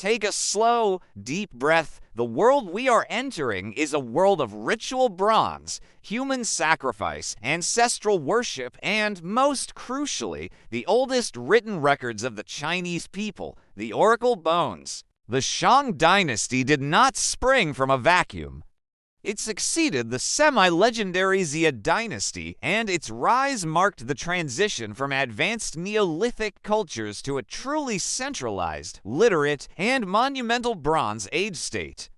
take a slow, deep breath. The world we are entering is a world of ritual bronze, human sacrifice, ancestral worship, and, most crucially, the oldest written records of the Chinese people, the oracle bones. The Shang Dynasty did not spring from a vacuum. It succeeded the semi-legendary Dynasty, and its rise marked the transition from advanced Neolithic cultures to a truly centralized, literate, and monumental Bronze Age state.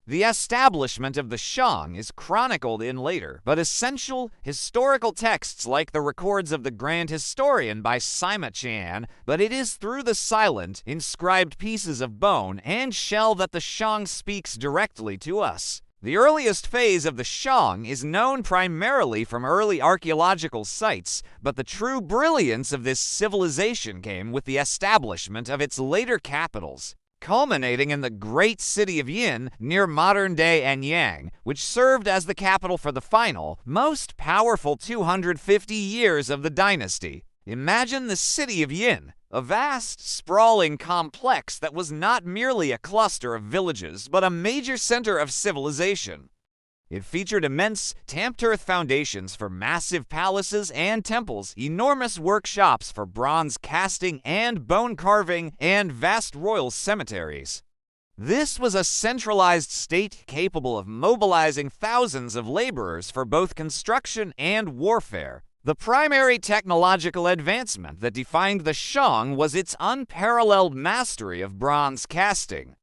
The establishment of the Shang is chronicled in later, but essential, historical texts like the records of the Grand Historian by Sima Qian, but it is through the silent, inscribed pieces of bone and shell that the Shang speaks directly to us. The earliest phase of the Shang is known primarily from early archaeological sites, but the true brilliance of this civilization came with the establishment of its later capitals, culminating in the great city of Yin near modern-day Anyang, which served as the capital for the final, most powerful 250 years of the dynasty. Imagine the city of Yin, a vast, sprawling complex that was not merely a cluster of villages, but a major center of civilization. It featured immense, tamped-earth foundations for massive palaces and temples, enormous workshops for bronze casting and bone carving, and vast royal cemeteries. This was a centralized state capable of mobilizing thousands of laborers for both construction and warfare. The primary technological advancement that defined the Shang was its unparalleled mastery of bronze casting.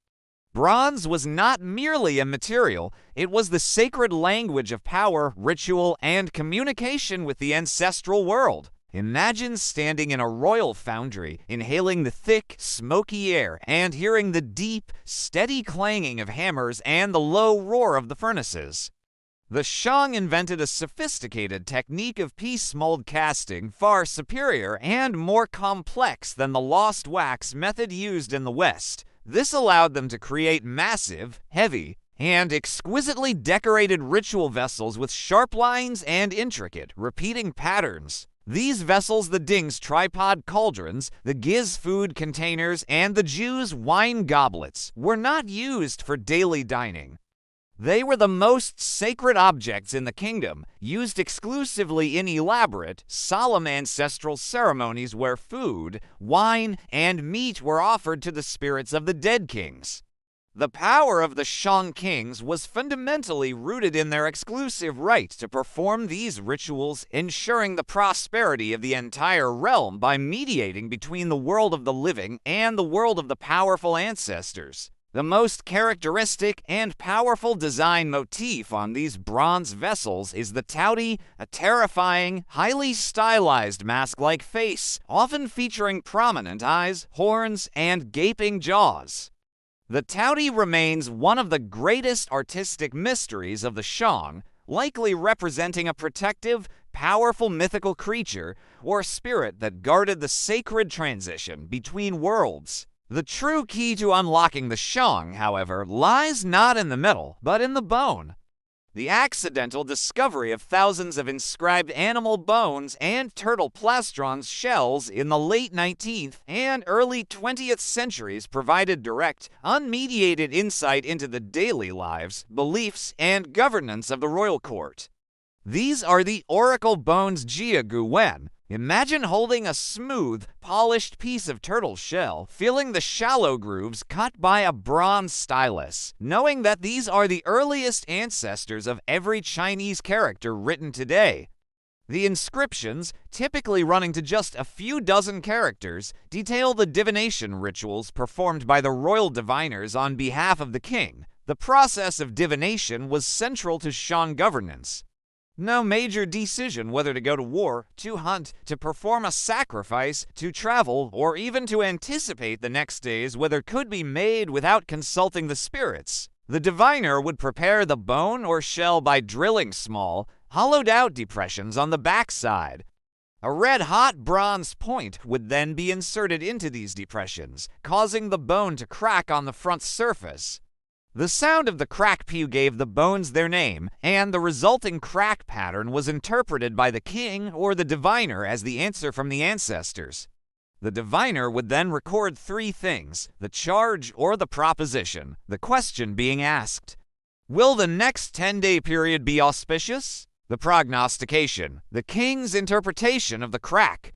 Bronze was not merely a material, it was the sacred language of power, ritual, and communication with the ancestral world. Imagine standing in a royal foundry, inhaling the thick, smoky air, and hearing the deep, steady clanging of hammers and the low roar of the furnaces. The Shang invented a sophisticated technique of piece mold casting far superior and more complex than the lost wax method used in the West. This allowed them to create massive, heavy, and exquisitely decorated ritual vessels with sharp lines and intricate, repeating patterns. These vessels, the Ding's tripod cauldrons, the Giz food containers, and the Jew's wine goblets, were not used for daily dining. They were the most sacred objects in the kingdom, used exclusively in elaborate, solemn ancestral ceremonies where food, wine, and meat were offered to the spirits of the dead kings. The power of the Shang kings was fundamentally rooted in their exclusive right to perform these rituals, ensuring the prosperity of the entire realm by mediating between the world of the living and the world of the powerful ancestors. The most characteristic and powerful design motif on these bronze vessels is the Taoti, a terrifying, highly stylized mask-like face, often featuring prominent eyes, horns, and gaping jaws. The Taoti remains one of the greatest artistic mysteries of the Shang, likely representing a protective, powerful mythical creature or spirit that guarded the sacred transition between worlds. The true key to unlocking the Shang, however, lies not in the metal, but in the bone. The accidental discovery of thousands of inscribed animal bones and turtle plastrons shells in the late 19th and early 20th centuries provided direct, unmediated insight into the daily lives, beliefs, and governance of the royal court. These are the oracle bones Jia Guwen. Imagine holding a smooth, polished piece of turtle shell, feeling the shallow grooves cut by a bronze stylus, knowing that these are the earliest ancestors of every Chinese character written today. The inscriptions, typically running to just a few dozen characters, detail the divination rituals performed by the royal diviners on behalf of the king. The process of divination was central to Shang governance. No major decision whether to go to war, to hunt, to perform a sacrifice, to travel, or even to anticipate the next day's weather could be made without consulting the spirits. The diviner would prepare the bone or shell by drilling small, hollowed-out depressions on the backside. A red-hot bronze point would then be inserted into these depressions, causing the bone to crack on the front surface. The sound of the crack pew gave the bones their name, and the resulting crack pattern was interpreted by the king or the diviner as the answer from the ancestors. The diviner would then record three things: the charge or the proposition, the question being asked. Will the next 10-day period be auspicious? The prognostication, the king's interpretation of the crack.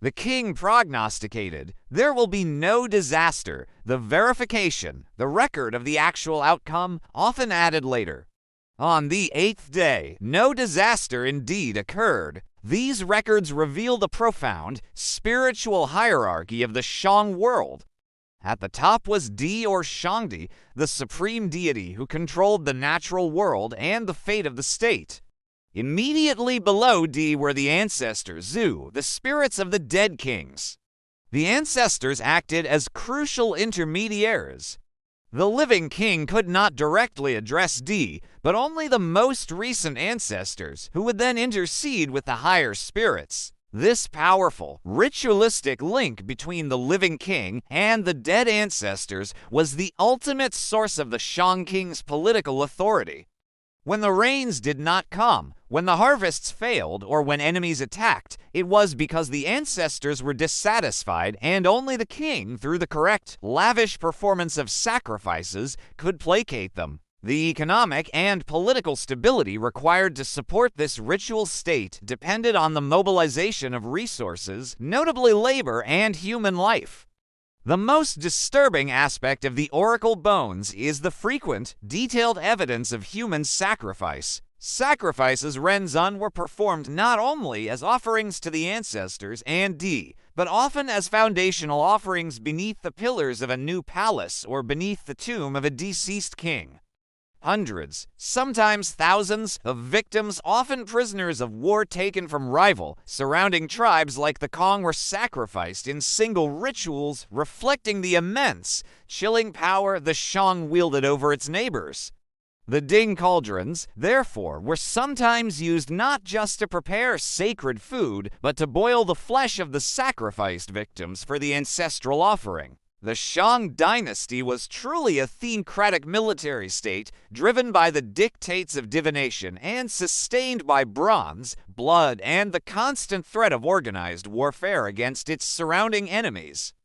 The king prognosticated, there will be no disaster. The verification, the record of the actual outcome, often added later. On the 8th day, no disaster indeed occurred. These records reveal the profound, spiritual hierarchy of the Shang world. At the top was Di or Shangdi, the supreme deity who controlled the natural world and the fate of the state. Immediately below Di were the ancestors, Zu, the spirits of the dead kings. The ancestors acted as crucial intermediaries. The living king could not directly address Di, but only the most recent ancestors, who would then intercede with the higher spirits. This powerful, ritualistic link between the living king and the dead ancestors was the ultimate source of the Shang king's political authority. When the rains did not come, when the harvests failed, or when enemies attacked, it was because the ancestors were dissatisfied, and only the king, through the correct, lavish performance of sacrifices, could placate them. The economic and political stability required to support this ritual state depended on the mobilization of resources, notably labor and human life. The most disturbing aspect of the oracle bones is the frequent, detailed evidence of human sacrifice. Sacrifices Renzun were performed not only as offerings to the ancestors and Di, but often as foundational offerings beneath the pillars of a new palace or beneath the tomb of a deceased king. Hundreds, sometimes thousands, of victims, often prisoners of war taken from rival, surrounding tribes like the Kong, were sacrificed in single rituals, reflecting the immense, chilling power the Shang wielded over its neighbors. The Ding cauldrons, therefore, were sometimes used not just to prepare sacred food, but to boil the flesh of the sacrificed victims for the ancestral offering. The Shang Dynasty was truly a theocratic military state, driven by the dictates of divination and sustained by bronze, blood, and the constant threat of organized warfare against its surrounding enemies.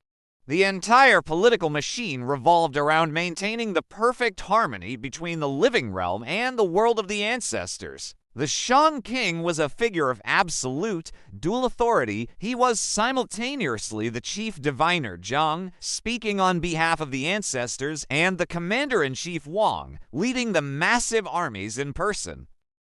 The entire political machine revolved around maintaining the perfect harmony between the living realm and the world of the ancestors. The Shang king was a figure of absolute, dual authority. He was simultaneously the chief diviner Zhang, speaking on behalf of the ancestors, and the commander-in-chief Wang, leading the massive armies in person.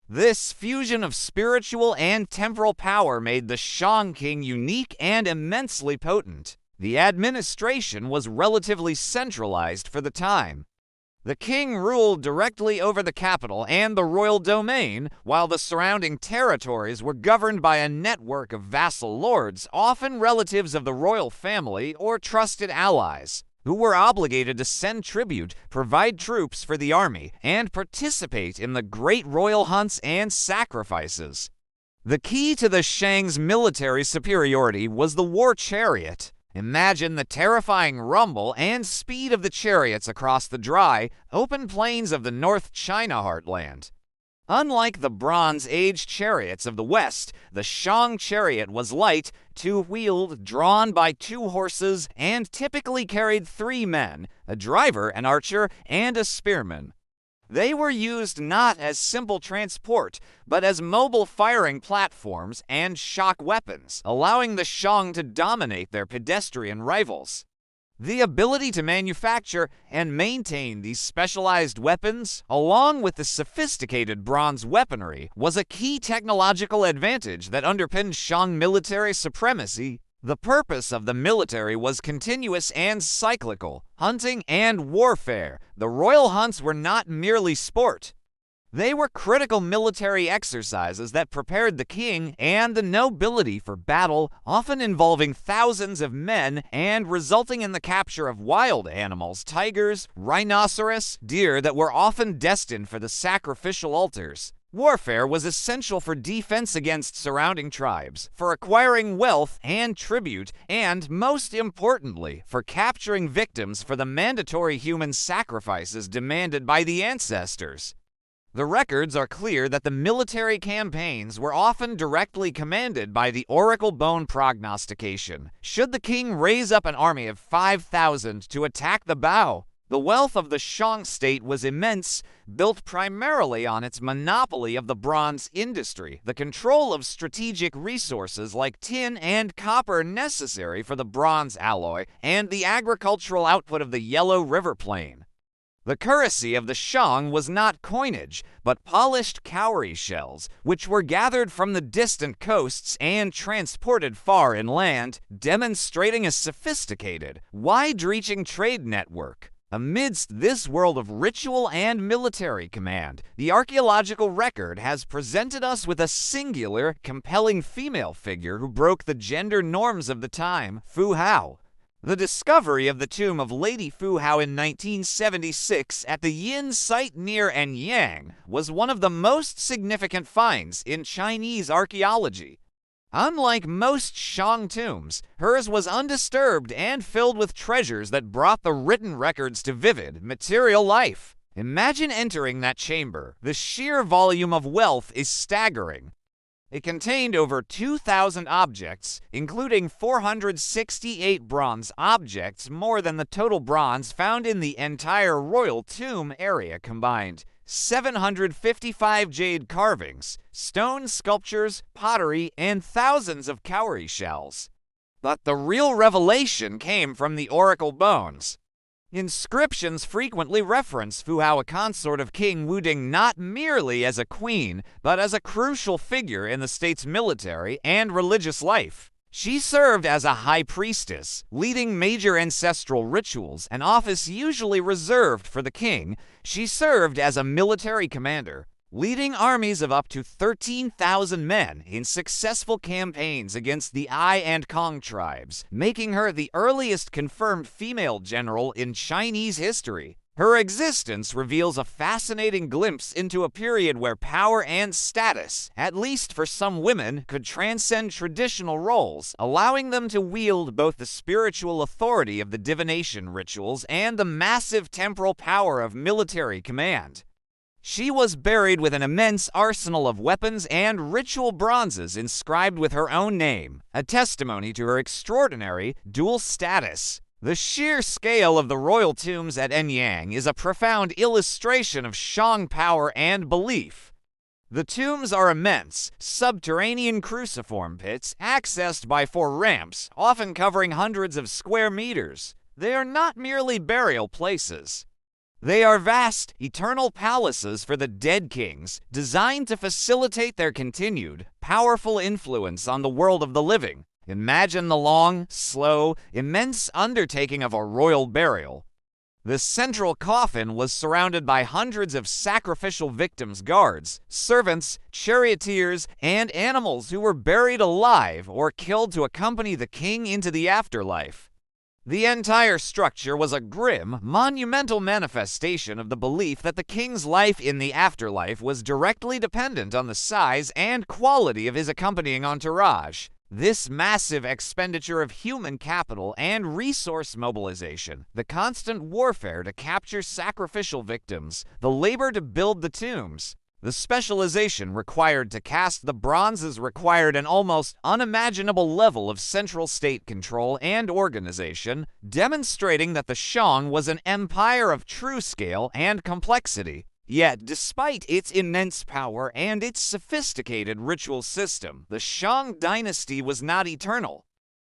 This fusion of spiritual and temporal power made the Shang king unique and immensely potent. The administration was relatively centralized for the time. The king ruled directly over the capital and the royal domain, while the surrounding territories were governed by a network of vassal lords, often relatives of the royal family or trusted allies, who were obligated to send tribute, provide troops for the army, and participate in the great royal hunts and sacrifices. The key to the Shang's military superiority was the war chariot. Imagine the terrifying rumble and speed of the chariots across the dry, open plains of the North China heartland. Unlike the Bronze Age chariots of the West, the Shang chariot was light, two-wheeled, drawn by two horses, and typically carried 3 men, a driver, an archer, and a spearman. They were used not as simple transport, but as mobile firing platforms and shock weapons, allowing the Shang to dominate their pedestrian rivals. The ability to manufacture and maintain these specialized weapons, along with the sophisticated bronze weaponry, was a key technological advantage that underpinned Shang military supremacy. The purpose of the military was continuous and cyclical, hunting and warfare. The royal hunts were not merely sport. They were critical military exercises that prepared the king and the nobility for battle, often involving thousands of men and resulting in the capture of wild animals, tigers, rhinoceros, deer that were often destined for the sacrificial altars. Warfare was essential for defense against surrounding tribes, for acquiring wealth and tribute, and, most importantly, for capturing victims for the mandatory human sacrifices demanded by the ancestors. The records are clear that the military campaigns were often directly commanded by the oracle bone prognostication. Should the king raise up an army of 5,000 to attack the Bao? The wealth of the Shang state was immense, built primarily on its monopoly of the bronze industry, the control of strategic resources like tin and copper necessary for the bronze alloy, and the agricultural output of the Yellow River Plain. The currency of the Shang was not coinage, but polished cowrie shells, which were gathered from the distant coasts and transported far inland, demonstrating a sophisticated, wide-reaching trade network. Amidst this world of ritual and military command, the archaeological record has presented us with a singular, compelling female figure who broke the gender norms of the time, Fu Hao. The discovery of the tomb of Lady Fu Hao in 1976 at the Yin site near Anyang was one of the most significant finds in Chinese archaeology. Unlike most Shang tombs, hers was undisturbed and filled with treasures that brought the written records to vivid, material life. Imagine entering that chamber. The sheer volume of wealth is staggering. It contained over 2,000 objects, including 468 bronze objects, more than the total bronze found in the entire royal tomb area combined. 755 jade carvings, stone sculptures, pottery, and thousands of cowrie shells. But the real revelation came from the oracle bones. Inscriptions frequently reference Fu Hao, a consort of King Wuding, not merely as a queen, but as a crucial figure in the state's military and religious life. She served as a high priestess, leading major ancestral rituals, an office usually reserved for the king. She served as a military commander, leading armies of up to 13,000 men in successful campaigns against the Ai and Kong tribes, making her the earliest confirmed female general in Chinese history. Her existence reveals a fascinating glimpse into a period where power and status, at least for some women, could transcend traditional roles, allowing them to wield both the spiritual authority of the divination rituals and the massive temporal power of military command. She was buried with an immense arsenal of weapons and ritual bronzes inscribed with her own name, a testimony to her extraordinary dual status. The sheer scale of the royal tombs at Anyang is a profound illustration of Shang power and belief. The tombs are immense, subterranean cruciform pits accessed by 4 ramps, often covering hundreds of square meters. They are not merely burial places. They are vast, eternal palaces for the dead kings, designed to facilitate their continued, powerful influence on the world of the living. Imagine the long, slow, immense undertaking of a royal burial. The central coffin was surrounded by hundreds of sacrificial victims, guards, servants, charioteers, and animals who were buried alive or killed to accompany the king into the afterlife. The entire structure was a grim, monumental manifestation of the belief that the king's life in the afterlife was directly dependent on the size and quality of his accompanying entourage. This massive expenditure of human capital and resource mobilization, the constant warfare to capture sacrificial victims, the labor to build the tombs, the specialization required to cast the bronzes required an almost unimaginable level of central state control and organization, demonstrating that the Shang was an empire of true scale and complexity. Yet, despite its immense power and its sophisticated ritual system, the Shang dynasty was not eternal.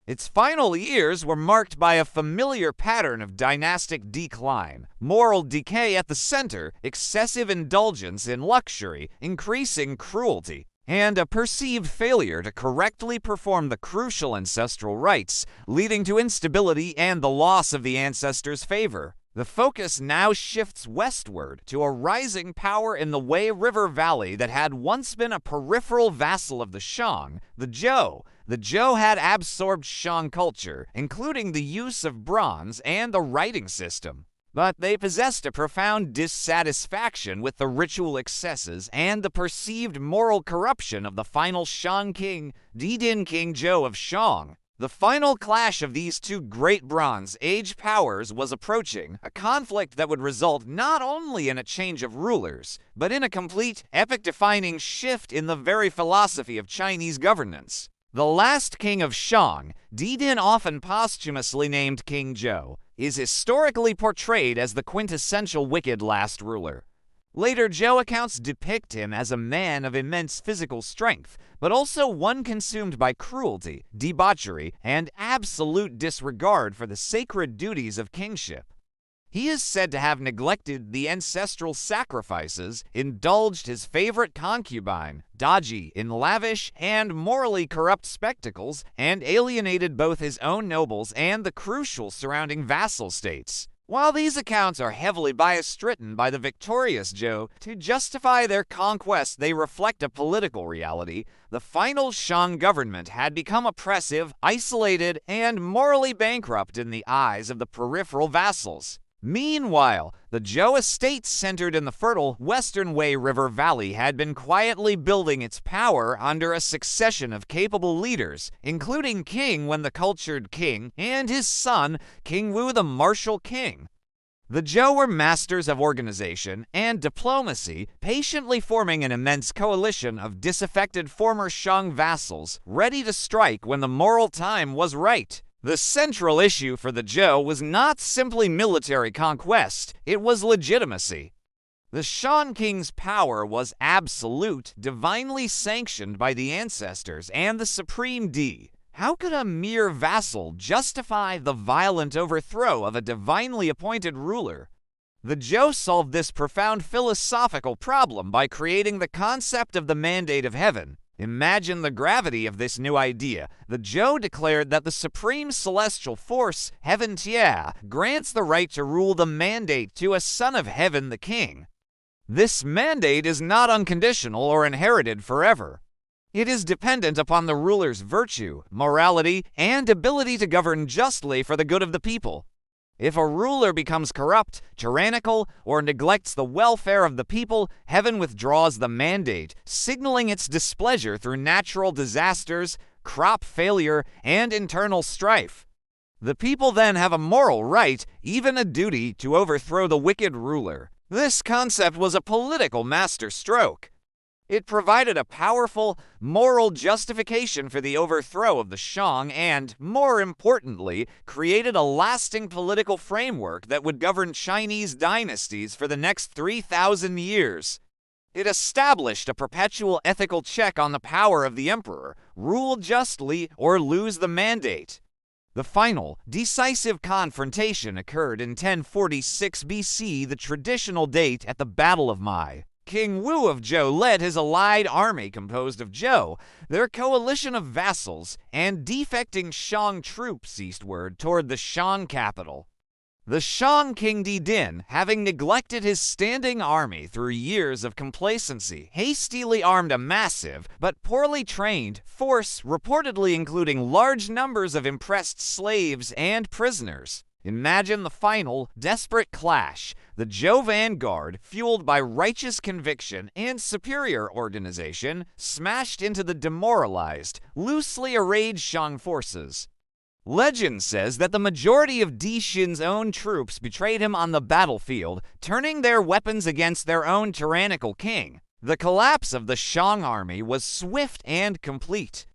Its final years were marked by a familiar pattern of dynastic decline, moral decay at the center, excessive indulgence in luxury, increasing cruelty, and a perceived failure to correctly perform the crucial ancestral rites, leading to instability and the loss of the ancestors' favor. The focus now shifts westward to a rising power in the Wei River Valley that had once been a peripheral vassal of the Shang, the Zhou. The Zhou had absorbed Shang culture, including the use of bronze and the writing system. But they possessed a profound dissatisfaction with the ritual excesses and the perceived moral corruption of the final Shang king, Didin King Zhou of Shang. The final clash of these two great Bronze Age powers was approaching, a conflict that would result not only in a change of rulers, but in a complete, epoch-defining shift in the very philosophy of Chinese governance. The last king of Shang, Didin, often posthumously named King Zhou, is historically portrayed as the quintessential wicked last ruler. Later Zhou accounts depict him as a man of immense physical strength, but also one consumed by cruelty, debauchery, and absolute disregard for the sacred duties of kingship. He is said to have neglected the ancestral sacrifices, indulged his favorite concubine, Daji, in lavish and morally corrupt spectacles, and alienated both his own nobles and the crucial surrounding vassal states. While these accounts are heavily bias-stricken by the victorious Zhou to justify their conquest, they reflect a political reality. The final Shang government had become oppressive, isolated, and morally bankrupt in the eyes of the peripheral vassals. Meanwhile, the Zhou estate centered in the fertile Western Wei River Valley had been quietly building its power under a succession of capable leaders, including King Wen the Cultured King and his son, King Wu the Martial King. The Zhou were masters of organization and diplomacy, patiently forming an immense coalition of disaffected former Shang vassals, ready to strike when the moral time was right. The central issue for the Zhou was not simply military conquest, it was legitimacy. The Shang king's power was absolute, divinely sanctioned by the ancestors and the supreme D. How could a mere vassal justify the violent overthrow of a divinely appointed ruler? The Zhou solved this profound philosophical problem by creating the concept of the mandate of heaven. Imagine the gravity of this new idea. The Zhou declared that the supreme celestial force, Heaven Tia, grants the right to rule the mandate to a son of heaven, the king. This mandate is not unconditional or inherited forever. It is dependent upon the ruler's virtue, morality, and ability to govern justly for the good of the people. If a ruler becomes corrupt, tyrannical, or neglects the welfare of the people, heaven withdraws the mandate, signaling its displeasure through natural disasters, crop failure, and internal strife. The people then have a moral right, even a duty, to overthrow the wicked ruler. This concept was a political masterstroke. It provided a powerful, moral justification for the overthrow of the Shang and, more importantly, created a lasting political framework that would govern Chinese dynasties for the next 3,000 years. It established a perpetual ethical check on the power of the emperor: rule justly or lose the mandate. The final, decisive confrontation occurred in 1046 BC, the traditional date at the Battle of Mai. King Wu of Zhou led his allied army composed of Zhou, their coalition of vassals, and defecting Shang troops eastward toward the Shang capital. The Shang king Didin, having neglected his standing army through years of complacency, hastily armed a massive but poorly trained force, reportedly including large numbers of impressed slaves and prisoners. Imagine the final, desperate clash. The Zhou vanguard, fueled by righteous conviction and superior organization, smashed into the demoralized, loosely arrayed Shang forces. Legend says that the majority of Di Xin's own troops betrayed him on the battlefield, turning their weapons against their own tyrannical king. The collapse of the Shang army was swift and complete.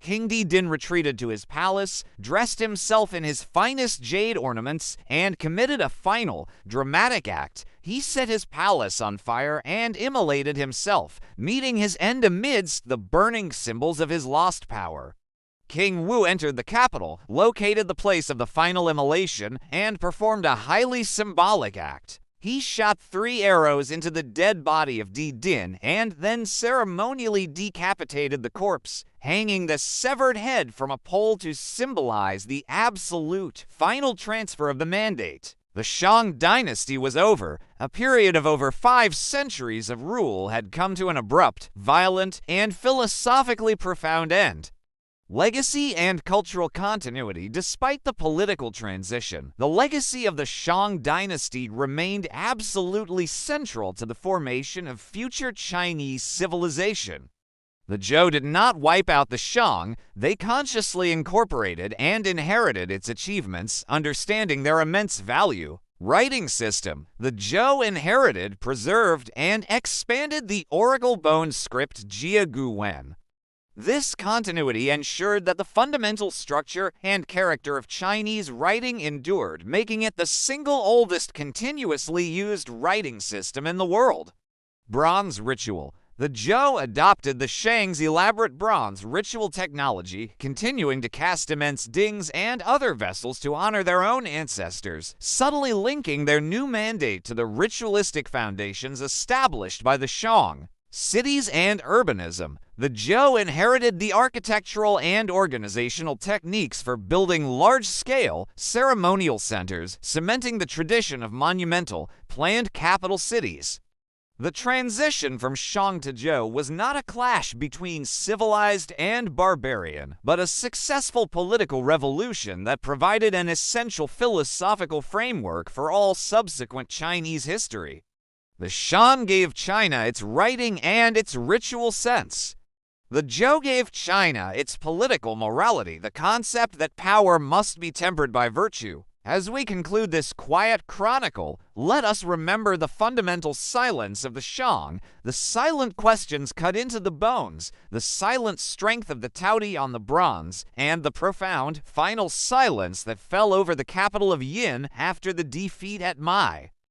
King Didin retreated to his palace, dressed himself in his finest jade ornaments, and committed a final, dramatic act. He set his palace on fire and immolated himself, meeting his end amidst the burning symbols of his lost power. King Wu entered the capital, located the place of the final immolation, and performed a highly symbolic act. He shot 3 arrows into the dead body of Didin and then ceremonially decapitated the corpse, hanging the severed head from a pole to symbolize the absolute, final transfer of the mandate. The Shang dynasty was over. A period of over 5 centuries of rule had come to an abrupt, violent, and philosophically profound end. Legacy and cultural continuity. Despite the political transition, the legacy of the Shang dynasty remained absolutely central to the formation of future Chinese civilization. The Zhou did not wipe out the Shang, they consciously incorporated and inherited its achievements, understanding their immense value. Writing system. The Zhou inherited, preserved, and expanded the oracle-bone script Jia Gu Wen. This continuity ensured that the fundamental structure and character of Chinese writing endured, making it the single oldest continuously used writing system in the world. Bronze ritual. The Zhou adopted the Shang's elaborate bronze ritual technology, continuing to cast immense dings and other vessels to honor their own ancestors, subtly linking their new mandate to the ritualistic foundations established by the Shang. Cities and urbanism. The Zhou inherited the architectural and organizational techniques for building large-scale, ceremonial centers, cementing the tradition of monumental, planned capital cities. The transition from Shang to Zhou was not a clash between civilized and barbarian, but a successful political revolution that provided an essential philosophical framework for all subsequent Chinese history. The Shang gave China its writing and its ritual sense. The Zhou gave China its political morality, the concept that power must be tempered by virtue. As we conclude this quiet chronicle, let us remember the fundamental silence of the Shang, the silent questions cut into the bones, the silent strength of the Taoti on the bronze, and the profound, final silence that fell over the capital of Yin after the defeat at Mai.